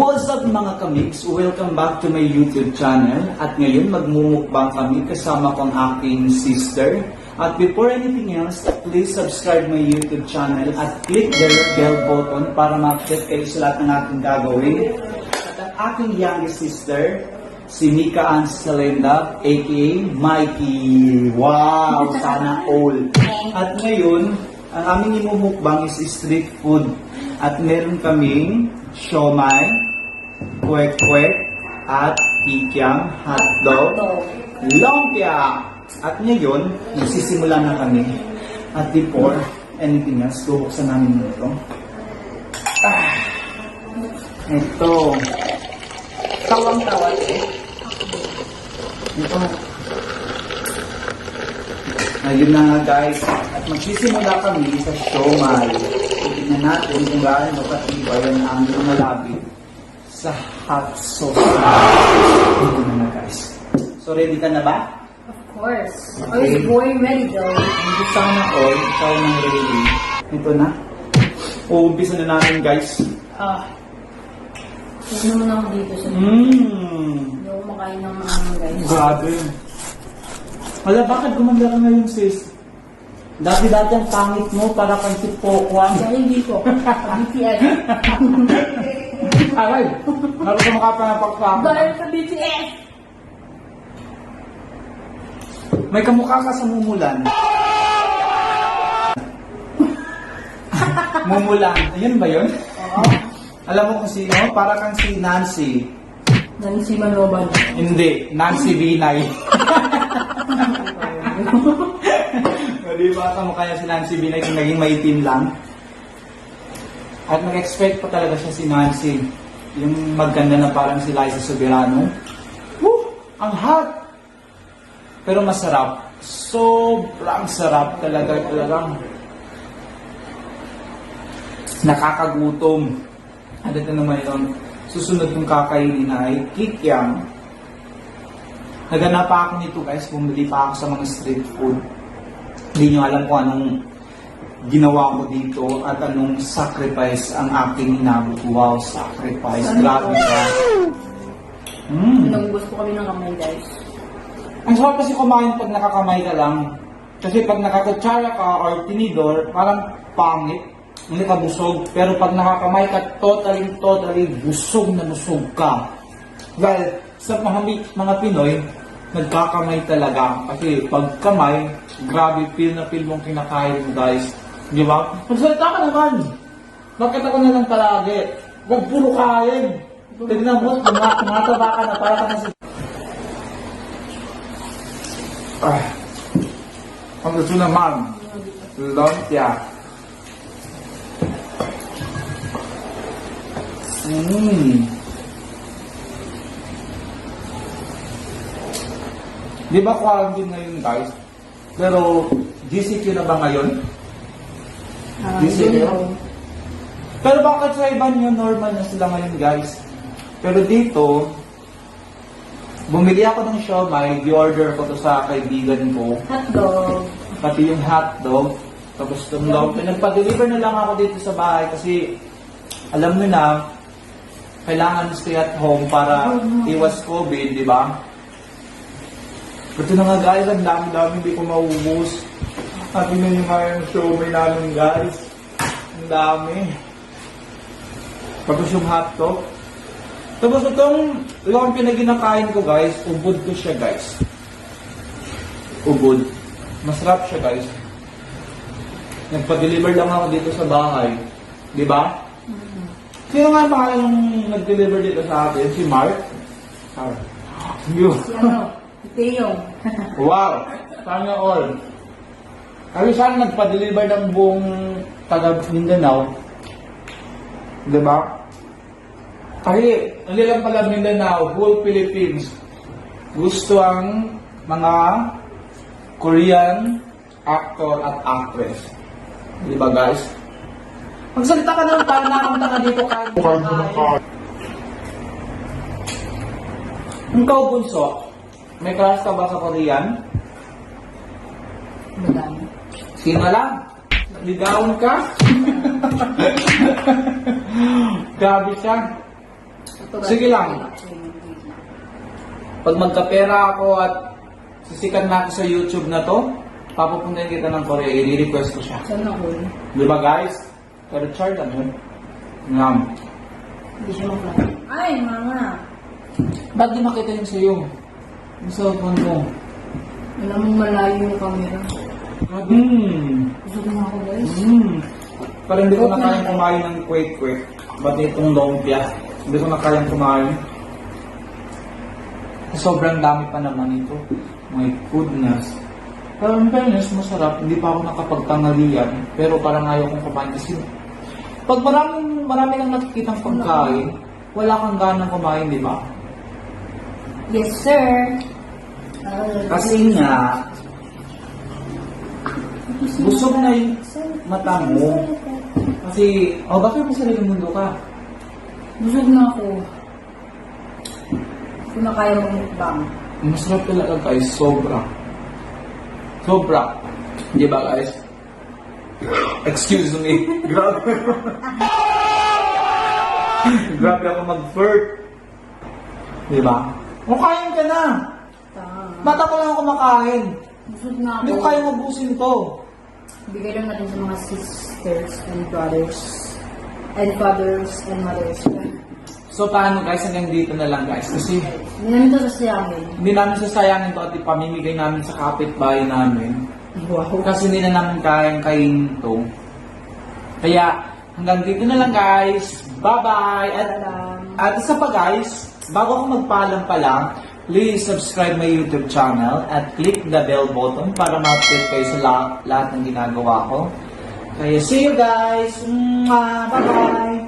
What's up mga kamiks? Welcome back to my YouTube channel. At ngayon magmumukbang kami kasama ko ang aking sister. At before anything else, please subscribe my YouTube channel at click the bell button para ma-update kayo sa lahat ng aking gagawin. At ang aking youngest sister, si Mika Ann Salenda, aka Mikey. Wow! Sana all! At ngayon, ang aming imumukbang is street food. At meron kaming siomai, kwek-kwek, at kikiam, hotdog, lumpia. At ngayon, nagsisimula na kami. At before anything else, bubuksan namin ito. Ito. Tawang-tawag eh. Ito. Ayun na nga guys. At magsisimula kami sa siomai. Tignan natin kung gaano katibay ang aming malapit sa hot sauce. Ito na nga guys. So ready ka na ba? Of course. I was born ready though. Hindi sana all. Ikaw nang ready. Ito na. Uumpisa na namin guys. Huwag naman ako dito sa Hindi ako makain ng mga guys. Grabe. Wala, bakit gumanda ka ngayon sis? Dati-dati ang pangit mo para kang si Pokwan. Dahil hindi ko. BTS. Aray! Naroon ka makapanapak. Dahil sa BTS. May kamukha ka sa Mumulan. Mumulan. Ayun ba yun? Oo. Alam mo kung sino? Para kang si Nancy. Nancy Manoban. Hindi. Nancy Binay. Di ba kamukha niya si Nancy Binay kung naging maitim lang? At nag-expect pa talaga siya si Nancy. Yung maganda na parang si Liza Soberano. Woo! Ang hot! Pero masarap. Sobrang sarap talaga. Talagang nakakagutom. At ito naman yun. Susunod kong kakainin ay kikiam. Naganap pa ako nito guys. Bumili pa ako sa mga street food. Hindi nyo alam kung anong ginawa ko dito at anong sacrifice ang aking inabot. Wow, sacrifice. Grabe ka. Nagugusto kami ng kamay guys. Ang sarap kasi kumain pag nakakamay ka lang. Kasi pag nakakutsara ka or tinidor, parang pangit. Hindi ka busog. Pero pag nakakamay ka, totally busog na busog ka. Dahil sa mga Pinoy, nagkakamay talaga. Kasi pag kamay, grabe, feel na feel mong kinakain mo guys. Di ba? Magsalita ka naman. Bakit ako na lang palagi? Huwag puro kain. Tignan mo, tumataba ka na para ka na si... Ang gusto naman, lumpia. Di ba quarantine ngayon guys? Pero GCQ na ba ngayon? GCQ? Pero bakit sa iba nyo normal na sila ngayon guys? Pero dito, bumili ako ng siomai, di-order ko to sa kaibigan ko. Hotdog. Pati yung hotdog. Tapos itong lumpia. Nagpa-deliver na lang ako dito sa bahay kasi alam nyo na, kailangan stay at home para iwas COVID, di ba? Ito na nga guys, ang dami-dami hindi ko maubos. At tingnan nyo nga yung siomai namin guys. Ang dami. Tapos yung hotdog. Tapos itong lumpia na ginakain ko guys, ubod ko siya guys. Ubod. Masarap siya guys. Nagpa-deliver lang ako dito sa bahay. Di ba? Sino nga mahal yung nag-deliver dito sa atin? Si Mark? Si ano? Teyong. Wow! Sana all. Kasi sana nagpa-deliver ng buong taga Mindanao. Diba? Kasi, hindi lang pala Mindanao, whole Philippines. Gusto ang mga Korean actor at actress. Diba guys? Magsalita ka naman para nakamta ka dito kahit ikaw bunso, may crush ka ba sa Korean? Madami. Sino lang? Ligawan ka? Grabe siya. Sige lang. Pag magkapera ako at sisikat na ako sa YouTube na to, papupuntahin kita ng Korea, i-request ko siya. Sana ko. Di ba guys? Pero Richard, ano? Ngam. Hindi siya maklaro. Ay, mama. Ba't di makita yung sa'yo? Yung cellphone mo. Alam mo malayo yung camera. Busog na ako guys. Parang hindi ko na kayang kumain ng kwek-kwek. Ba't itong lumpia? Hindi ko na kayang kumain. Sobrang dami pa naman ito. My goodness. Pero in fairness, masarap. Hindi pa ako nakapagtangalian. Pero parang ayaw kong kumain kasi pag marami kang nakikitang pagkain, wala kang ganang kumain, di ba? Yes, sir. Kasi nga, busog na yung mata mo. Kasi, bakit mo sarili mundo ka? Busog na ako. Kung na kaya mag-mukbang. Masarap talaga guys, sobra. Sobra. Di ba guys? Excuse me. Grabe. Grabe ako mag-flirt. Di ba? Kumakain ka na. Mata ko lang ako kumakain. Busog na ako. Hindi ko kaya mabusin to. Bigay lang natin sa mga sisters and brothers. And fathers and mothers. So paano guys, hanggang dito na lang guys. Kasi Hindi namin ito sasayangin. hindi namin sasayangin to at ipamimigay namin sa kapitbahay namin. Wow. Kasi hindi na namin kayang kainin to. Kaya hanggang dito na lang guys. Bye-bye! At isa pa guys, bago ako magpaalam pala, please subscribe my YouTube channel at click the bell button para ma-update kayo sa lahat ng ginagawa ko. Kaya see you guys! Bye-bye!